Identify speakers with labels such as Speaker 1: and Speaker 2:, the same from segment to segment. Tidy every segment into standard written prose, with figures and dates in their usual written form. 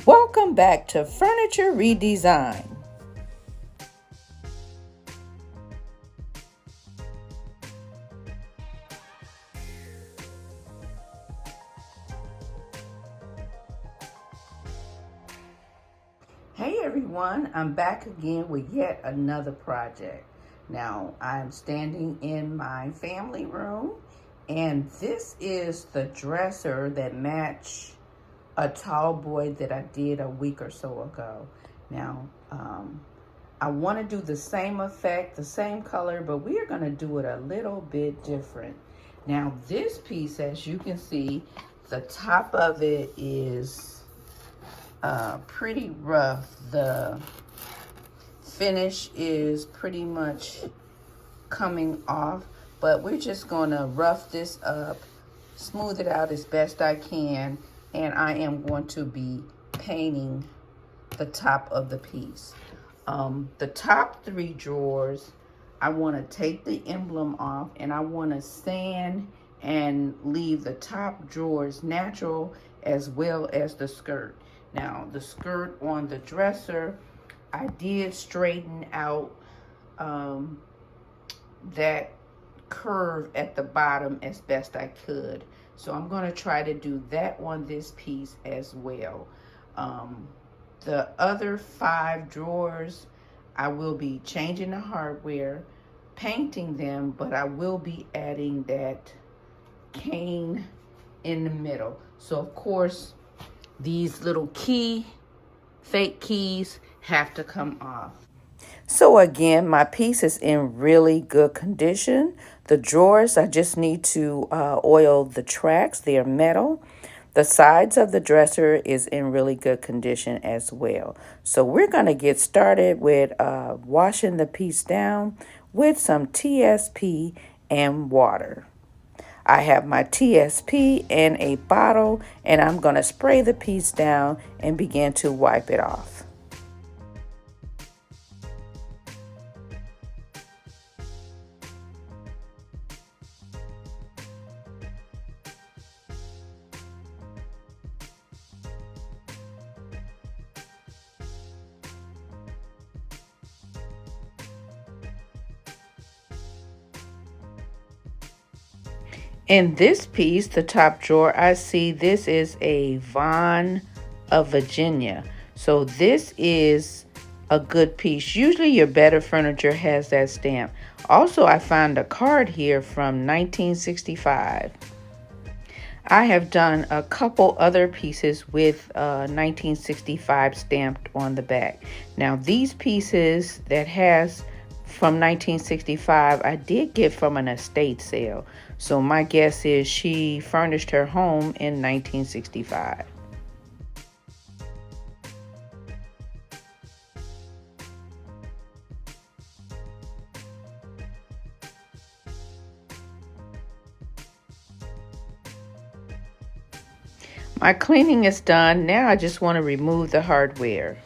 Speaker 1: Welcome back to Furniture Redesign. Hey everyone, I'm back again with yet another project. Now I'm standing in my family room, and this is the dresser that matched a tall boy that I did a week or so ago. Now, I want to do the same effect, the same color, but we are going to do it a little bit different. Now, this piece, as you can see, the top of it is pretty rough. The finish is pretty much coming off, but we're just going to rough this up, smooth it out as best I can, and I am going to be painting the top of the piece. The top 3 drawers, I want to take the emblem off, and I want to sand and leave the top drawers natural as well as the skirt. Now, the skirt on the dresser, I did straighten out that curve at the bottom as best I could. So I'm going to try to do that on this piece as well. The other 5 drawers, I will be changing the hardware, painting them, but I will be adding that cane in the middle. So of course, these little fake keys have to come off. So again, my piece is in really good condition. The drawers, I just need to oil the tracks. They are metal. The sides of the dresser is in really good condition as well. So we're going to get started with washing the piece down with some TSP and water. I have my TSP in a bottle, and I'm going to spray the piece down and begin to wipe it off. In this piece, the top drawer, I see this is a Von of Virginia. So this is a good piece. Usually your better furniture has that stamp. Also, I found a card here from 1965. I have done a couple other pieces with 1965 stamped on the back. Now these pieces that has from 1965, I did get from an estate sale. So my guess is she furnished her home in 1965. My cleaning is done. Now I just want to remove the hardware.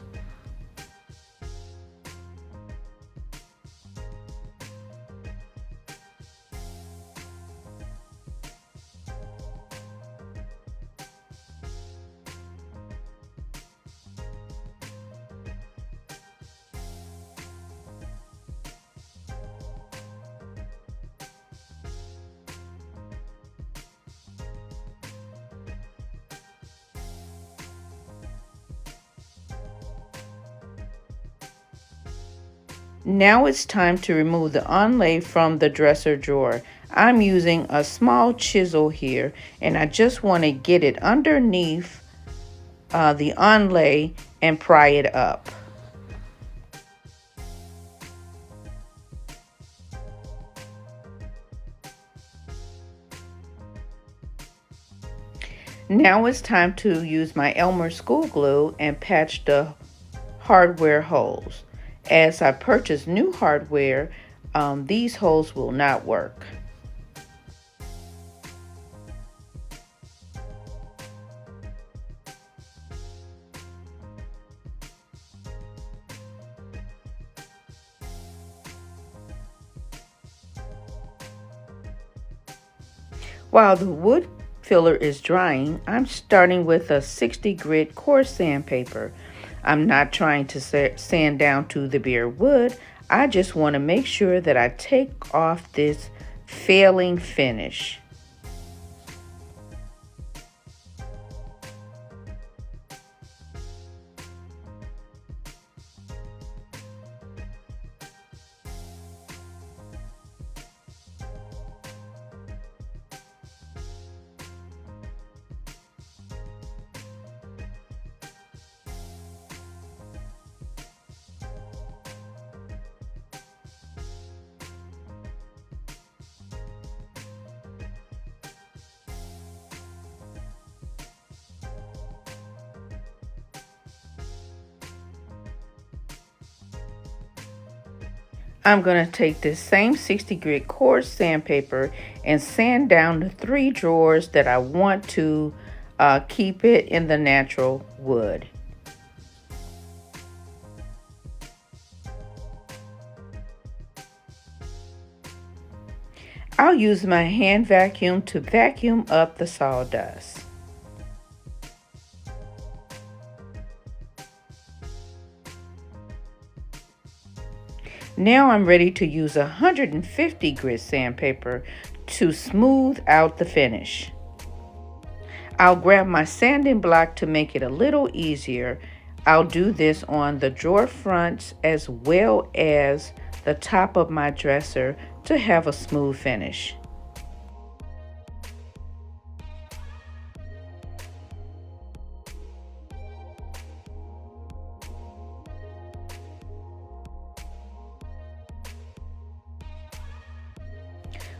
Speaker 1: Now it's time to remove the onlay from the dresser drawer. I'm using a small chisel here, and I just want to get it underneath the onlay and pry it up. Now it's time to use my Elmer school glue and patch the hardware holes. As I purchase new hardware, these holes will not work. While the wood filler is drying, I'm starting with a 60 grit coarse sandpaper. I'm not trying to sand down to the bare wood. I just want to make sure that I take off this failing finish. I'm going to take this same 60 grit coarse sandpaper and sand down the 3 drawers that I want to keep it in the natural wood. I'll use my hand vacuum to vacuum up the sawdust. Now I'm ready to use 150 grit sandpaper to smooth out the finish. I'll grab my sanding block to make it a little easier. I'll do this on the drawer fronts as well as the top of my dresser to have a smooth finish.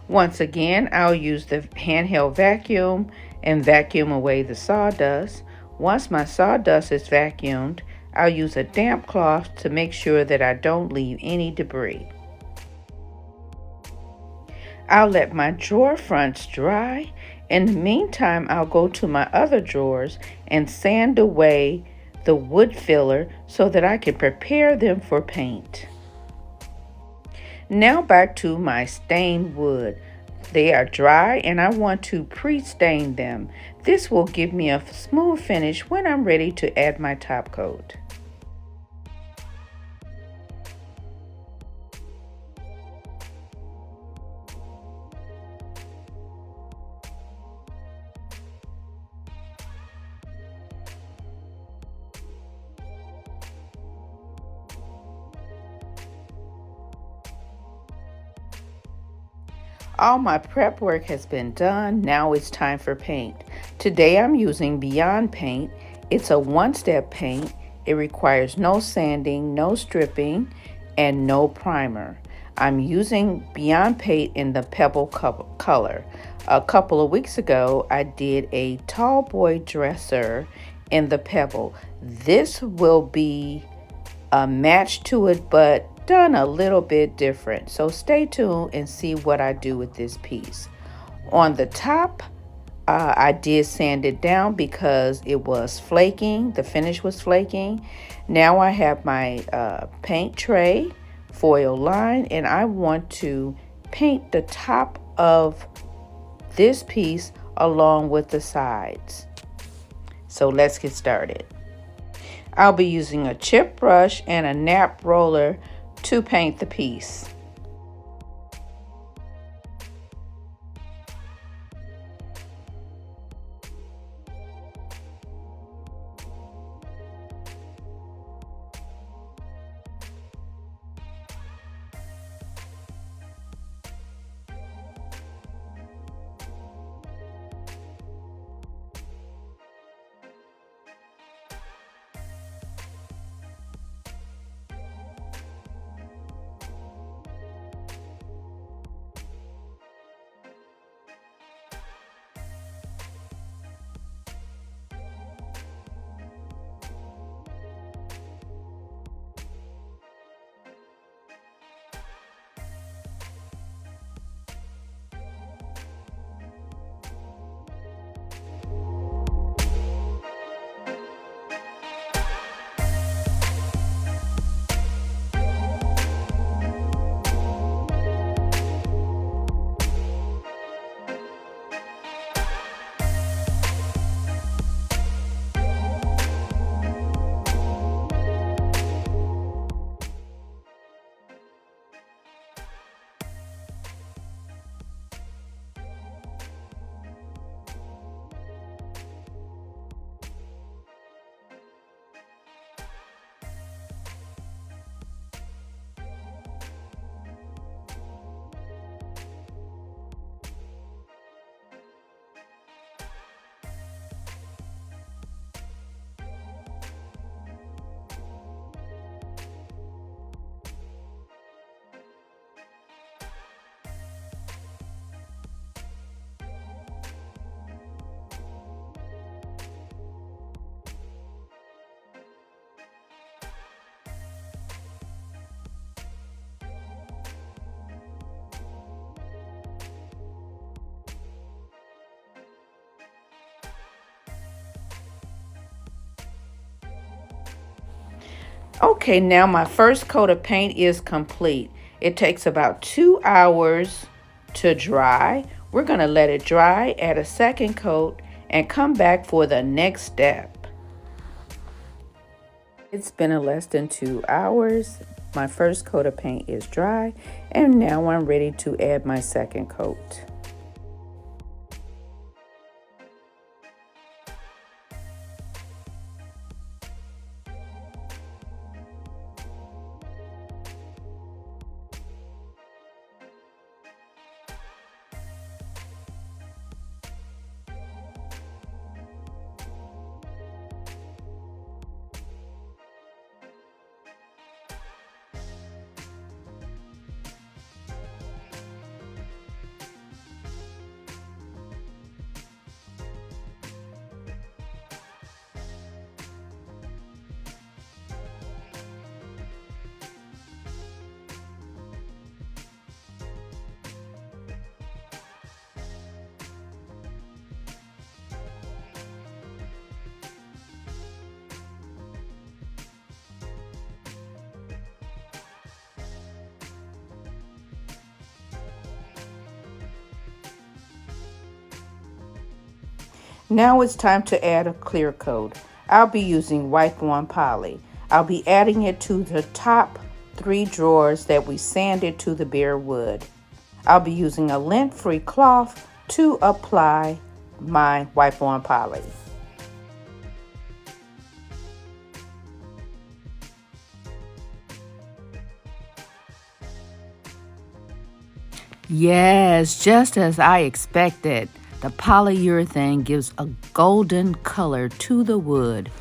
Speaker 1: Once again, I'll use the handheld vacuum and vacuum away the sawdust. Once my sawdust is vacuumed, I'll use a damp cloth to make sure that I don't leave any debris. I'll let my drawer fronts dry. In the meantime, I'll go to my other drawers and sand away the wood filler so that I can prepare them for paint. Now back to my stained wood. They are dry and I want to pre-stain them. This will give me a smooth finish when I'm ready to add my top coat. All my prep work has been done. Now it's time for paint. Today I'm using Beyond Paint. It's a one-step paint. It requires no sanding, no stripping, and no primer. I'm using Beyond Paint in the Pebble color. A couple of weeks ago, I did a tall boy dresser in the Pebble. This will be a match to it, but done a little bit different. So stay tuned and see what I do with this piece. On the top, I did sand it down because it was flaking. The finish was flaking. Now I have my paint tray, foil line, and I want to paint the top of this piece along with the sides. So let's get started. I'll be using a chip brush and a nap roller to paint the piece. Okay, now my first coat of paint is complete. It takes about 2 hours to dry. We're going to let it dry, add a second coat, and come back for the next step. It's been less than 2 hours. My first coat of paint is dry, and now I'm ready to add my second coat. Now it's time to add a clear coat. I'll be using Wipe On Poly. I'll be adding it to the top 3 drawers that we sanded to the bare wood. I'll be using a lint-free cloth to apply my Wipe On Poly. Yes, just as I expected. The polyurethane gives a golden color to the wood.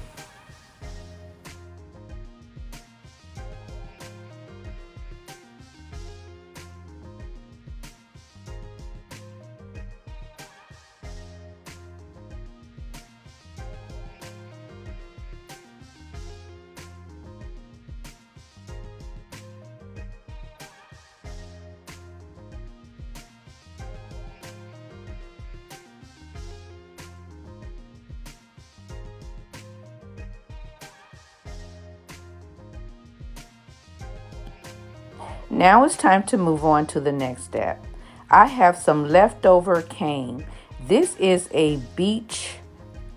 Speaker 1: Now it's time to move on to the next step. I have some leftover cane. This is a beach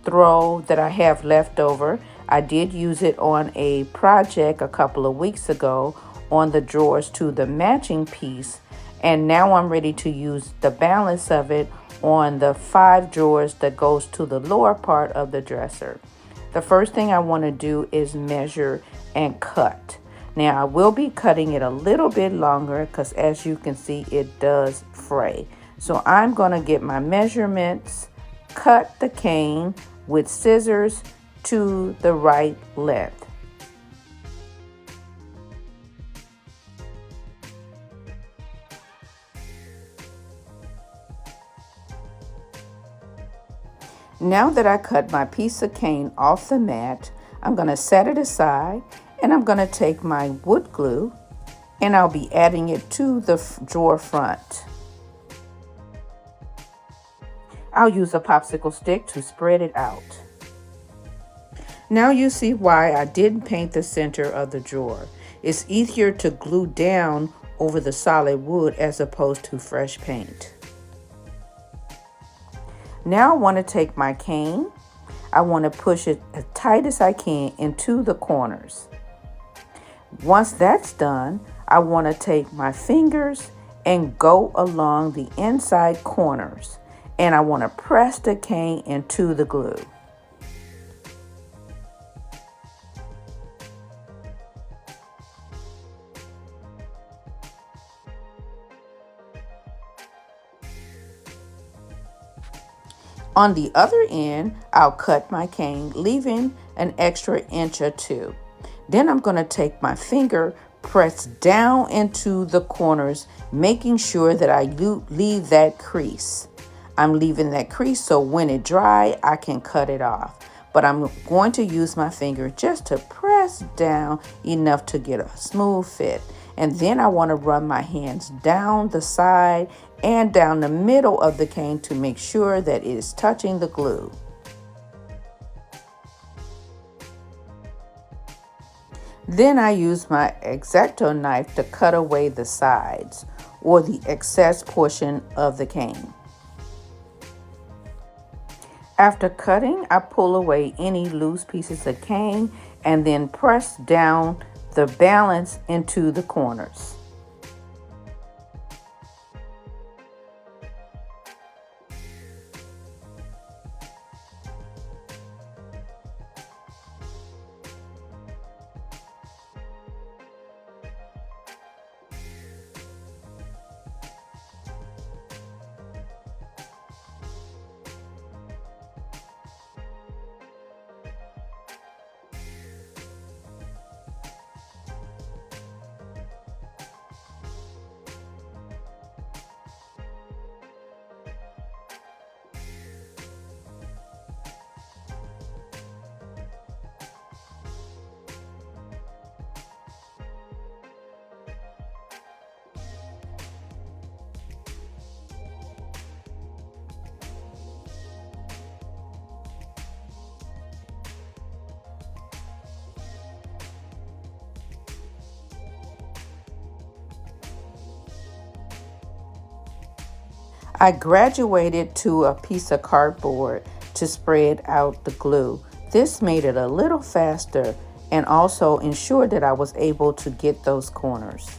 Speaker 1: throw that I have left over. I did use it on a project a couple of weeks ago on the drawers to the matching piece, and now I'm ready to use the balance of it on the 5 drawers that goes to the lower part of the dresser. The first thing I want to do is measure and cut. Now I will be cutting it a little bit longer because as you can see it does fray. So I'm going to get my measurements, cut the cane with scissors to the right length. Now that I cut my piece of cane off the mat, I'm going to set it aside. And I'm going to take my wood glue and I'll be adding it to the drawer front. I'll use a popsicle stick to spread it out. Now you see why I didn't paint the center of the drawer. It's easier to glue down over the solid wood as opposed to fresh paint. Now I want to take my cane. I want to push it as tight as I can into the corners. Once that's done, I want to take my fingers and go along the inside corners, and I want to press the cane into the glue. On the other end, I'll cut my cane, leaving an extra inch or 2. Then I'm going to take my finger, press down into the corners, making sure that I leave that crease. I'm leaving that crease so when it dries, I can cut it off. But I'm going to use my finger just to press down enough to get a smooth fit. And then I want to run my hands down the side and down the middle of the cane to make sure that it is touching the glue. Then I use my X-Acto knife to cut away the sides or the excess portion of the cane. After cutting, I pull away any loose pieces of cane and then press down the balance into the corners. I graduated to a piece of cardboard to spread out the glue. This made it a little faster and also ensured that I was able to get those corners.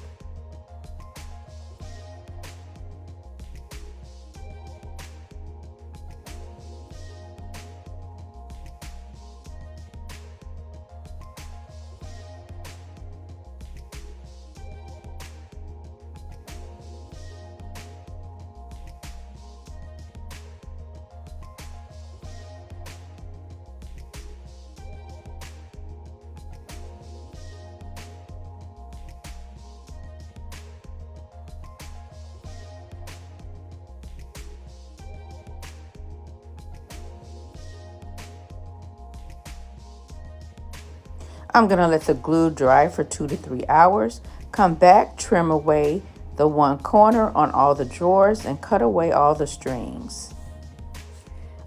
Speaker 1: I'm going to let the glue dry for 2 to 3 hours. Come back, trim away the one corner on all the drawers and cut away all the strings.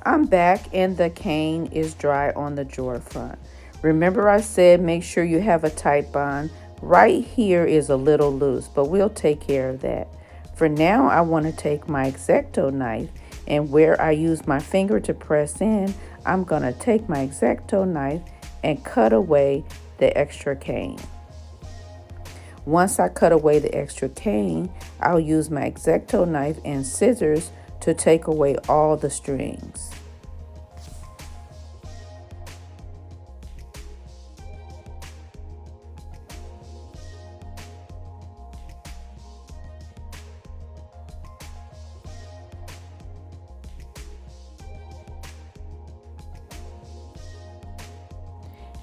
Speaker 1: I'm back and the cane is dry on the drawer front. Remember I said make sure you have a tight bond. Right here is a little loose, but we'll take care of that. For now, I want to take my X-Acto knife, and where I use my finger to press in, I'm going to take my X-Acto knife and cut away the extra cane. Once I cut away the extra cane, I'll use my X-Acto knife and scissors to take away all the strings.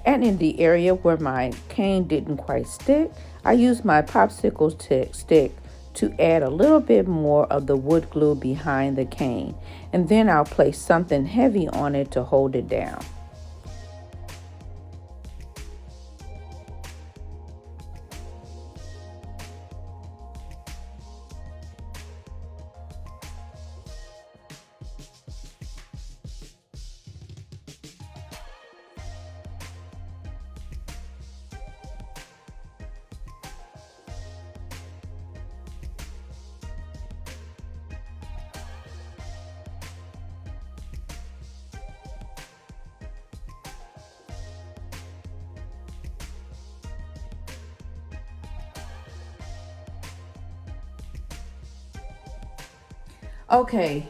Speaker 1: And in the area where my cane didn't quite stick, I used my popsicle stick to add a little bit more of the wood glue behind the cane. And then I'll place something heavy on it to hold it down. Okay,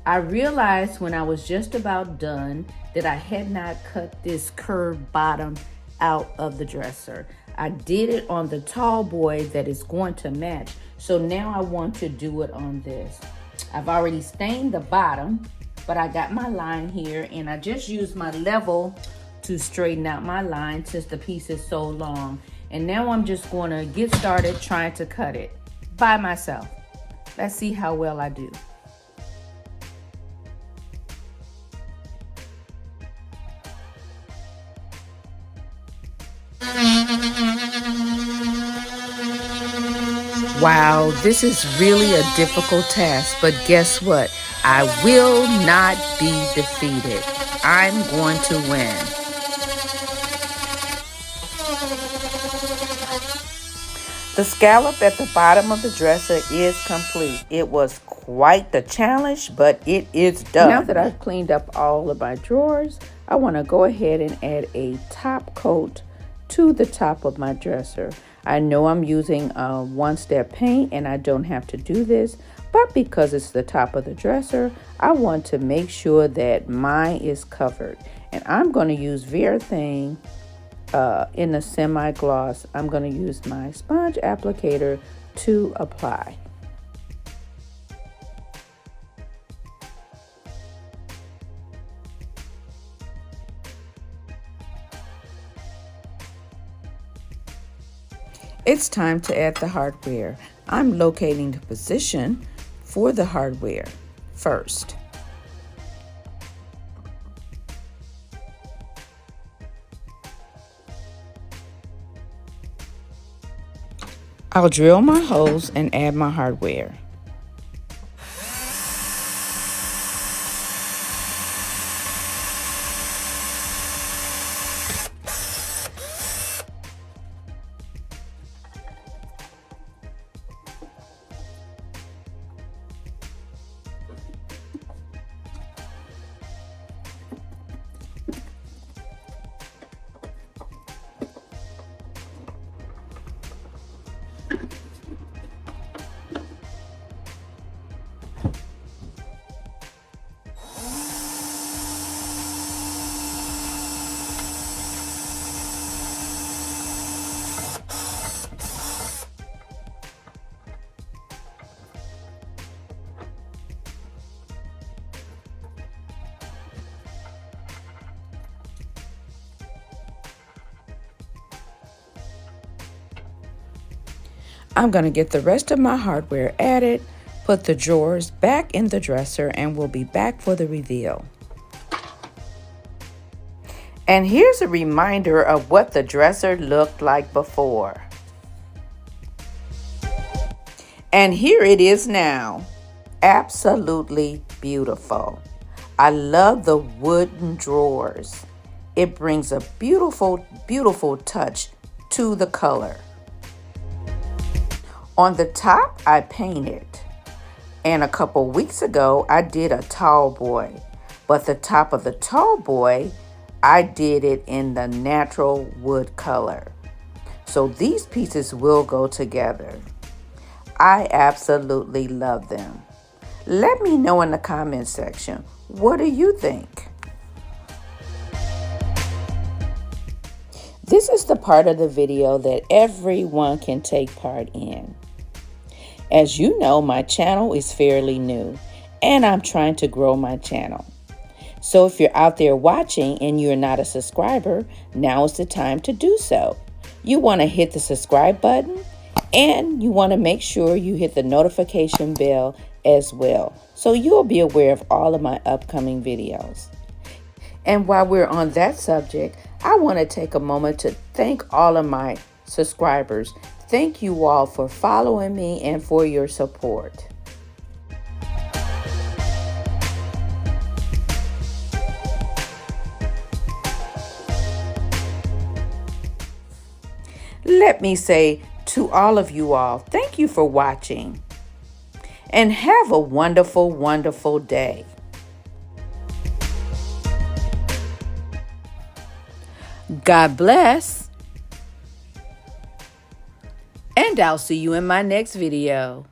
Speaker 1: I realized when I was just about done that I had not cut this curved bottom out of the dresser. I did it on the tall boy that is going to match. So now I want to do it on this. I've already stained the bottom, but I got my line here and I just used my level to straighten out my line since the piece is so long. And now I'm just going to get started trying to cut it by myself. Let's see how well I do. Wow, this is really a difficult task, but guess what? I will not be defeated. I'm going to win. The scallop at the bottom of the dresser is complete. It was quite the challenge, but it is done. Now that I've cleaned up all of my drawers, I want to go ahead and add a top coat to the top of my dresser. I know I'm using one-step paint and I don't have to do this, but because it's the top of the dresser, I want to make sure that mine is covered. And I'm going to use Varathane in the semi-gloss. I'm going to use my sponge applicator to apply. It's time to add the hardware. I'm locating the position for the hardware first. I'll drill my holes and add my hardware. I'm going to get the rest of my hardware added, put the drawers back in the dresser, and we'll be back for the reveal. And here's a reminder of what the dresser looked like before. And here it is now. Absolutely beautiful. I love the wooden drawers. It brings a beautiful, beautiful touch to the color. On the top, I painted. And a couple weeks ago, I did a tall boy. But the top of the tall boy, I did it in the natural wood color. So these pieces will go together. I absolutely love them. Let me know in the comment section, what do you think? This is the part of the video that everyone can take part in. As you know, my channel is fairly new and I'm trying to grow my channel. So if you're out there watching and you're not a subscriber, now is the time to do so. You want to hit the subscribe button and you want to make sure you hit the notification bell as well, so you'll be aware of all of my upcoming videos. And while we're on that subject, I want to take a moment to thank all of my subscribers. Thank you all for following me and for your support. Let me say to all of you all, thank you for watching and have a wonderful, wonderful day. God bless. And I'll see you in my next video.